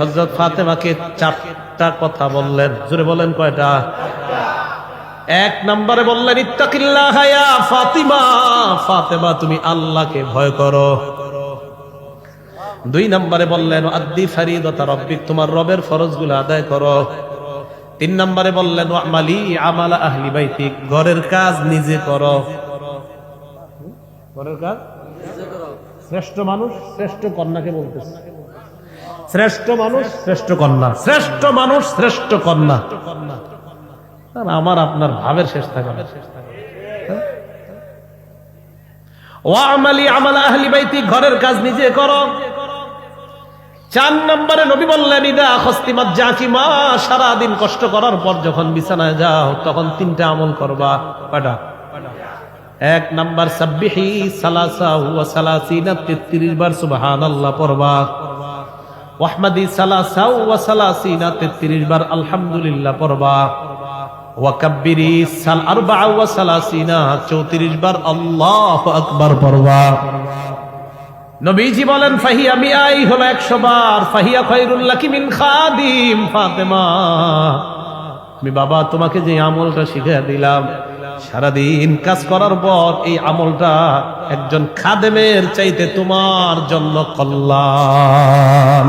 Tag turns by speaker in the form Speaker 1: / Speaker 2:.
Speaker 1: হযরত ফাতেমাকে চারটা কথা বললেন, জোরে বলেন কয়টা? এক নম্বরে বললেন ইত্তাকিল্লাহ ইয়া ফাতিমা, ফাতেমা তুমি আল্লাহকে ভয় করো। দুই নম্বরে বললেন আদ্দি ফারিদাতা রাব্বিক, তোমার রবের ফরজগুলো আদায় করো। তিন নম্বরে বললেন আমালি আমালা আহলি বাইতিক, ঘরের কাজ নিজে করো। ঘরের কাজ নিজে করো। শ্রেষ্ঠ মানুষ শ্রেষ্ঠ কন্যাকে বলতেছে, শ্রেষ্ঠ মানুষ শ্রেষ্ঠ কন্যা, শ্রেষ্ঠ মানুষ শ্রেষ্ঠ কন্যা। আমার আপনার ভাবের শেষ থাকে না। ওয়ামালি আমালা আহলি বাইতি, ঘরের কাজ নিজে করো। চার নম্বরে নবী বললেন ইদা খস্তিমাত জাকিমা, সারাদিন কষ্ট করার পর যখন বিছানায় যাও তখন তিনটা আমল করবা। কয়টা? এক নাম্বার সাব্বিহি সালাসা ওয়া সালাসিনা, 33 বার সুবহানাল্লাহ পড়বা। ওয়াহমাদি সালাসা ওয়া সালাসিনা, 33 বার আলহামদুলিল্লাহ পড়বা। ওয়া কাব্বিরি আরবা ওয়া সালাসিনা, 34 বার আল্লাহু আকবার পড়বা। নবীজি বলেন ফাহিয়া মিআই, হলো 100 বার। ফাহিয়া খায়রুল লাকি মিন খাদিম, ফাতেমা আমি বাবা তোমাকে যে আমলটা শিখিয়ে দিলাম, সারাদিন কাজ করার পর এই আমলটা একজন খাদেমের চাইতে তোমার জন্য কল্যাণ।